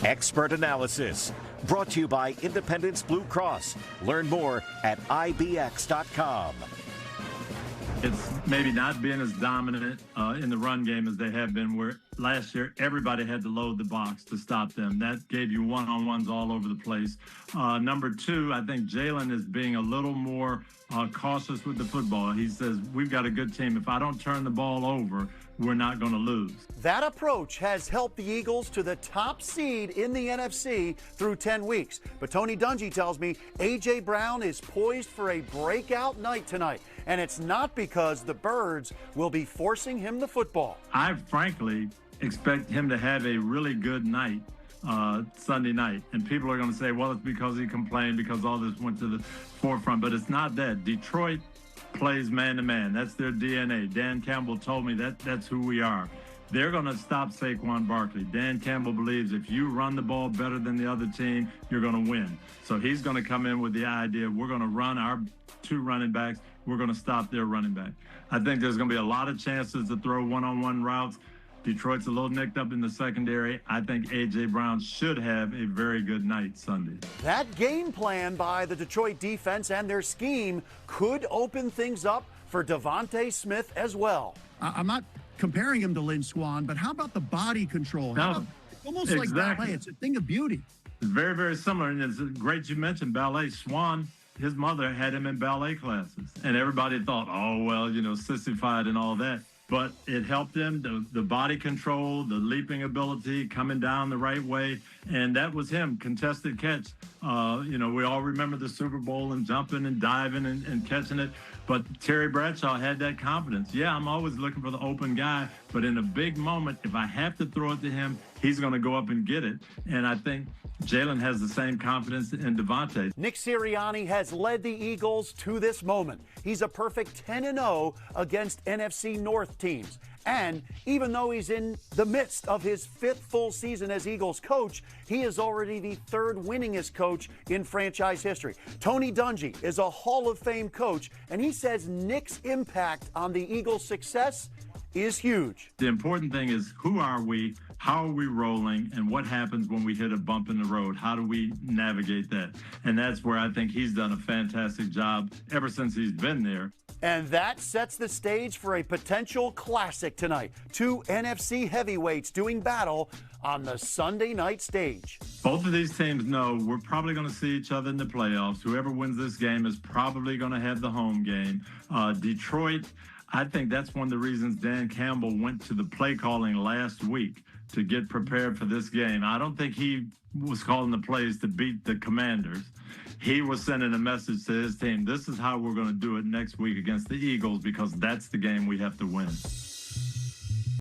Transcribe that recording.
Expert analysis. Brought to you by Independence Blue Cross. Learn more at ibx.com. It's maybe not being as dominant in the run game as they have been, where last year everybody had to load the box to stop them. That gave you one-on-ones all over the place. Number two, I think Jalen is being a little more cautious with the football. He says, we've got a good team. If I don't turn the ball over, we're not going to lose. That approach has helped the Eagles to the top seed in the NFC through 10 weeks. But Tony Dungy tells me A.J. Brown is poised for a breakout night tonight. And it's not because the Birds will be forcing him the football. I frankly expect him to have a really good night Sunday night. And people are going to say, well, it's because he complained, because all this went to the forefront. But it's not that. Detroit plays man-to-man. That's their DNA. Dan Campbell told me that's who we are. They're going to stop Saquon Barkley. Dan Campbell believes if you run the ball better than the other team, you're going to win. So he's going to come in with the idea, we're going to run our two running backs. We're going to stop their running back. I think there's going to be a lot of chances to throw one-on-one routes. Detroit's a little nicked up in the secondary. I think A.J. Brown should have a very good night Sunday. That game plan by the Detroit defense and their scheme could open things up for Devontae Smith as well. I'm not comparing him to Lynn Swann, but how about the body control? Almost exactly. Like ballet. It's a thing of beauty. It's very, very similar. And it's great you mentioned ballet. Swann, his mother had him in ballet classes. And everybody thought, oh, well, sissified and all that. But it helped him, the body control, the leaping ability, coming down the right way. And that was him, contested catch. We all remember the Super Bowl and jumping and diving and catching it. But Terry Bradshaw had that confidence. Yeah, I'm always looking for the open guy. But in a big moment, if I have to throw it to him, he's going to go up and get it. And I think Jalen has the same confidence in Devontae. Nick Sirianni has led the Eagles to this moment. He's a perfect 10-0 against NFC North teams. And even though he's in the midst of his 5th full season as Eagles coach, he is already the 3rd winningest coach in franchise history. Tony Dungy is a Hall of Fame coach, and he says Nick's impact on the Eagles' success is huge. The important thing is, who are we, how are we rolling, and what happens when we hit a bump in the road? How do we navigate that? And that's where I think he's done a fantastic job ever since he's been there. And that sets the stage for a potential classic tonight. 2 NFC heavyweights doing battle on the Sunday night stage. Both of these teams know we're probably going to see each other in the playoffs. Whoever wins this game is probably going to have the home game. Detroit, I think that's one of the reasons Dan Campbell went to the play calling last week to get prepared for this game. I don't think he was calling the plays to beat the Commanders. He was sending a message to his team, this is how we're going to do it next week against the Eagles, because that's the game we have to win.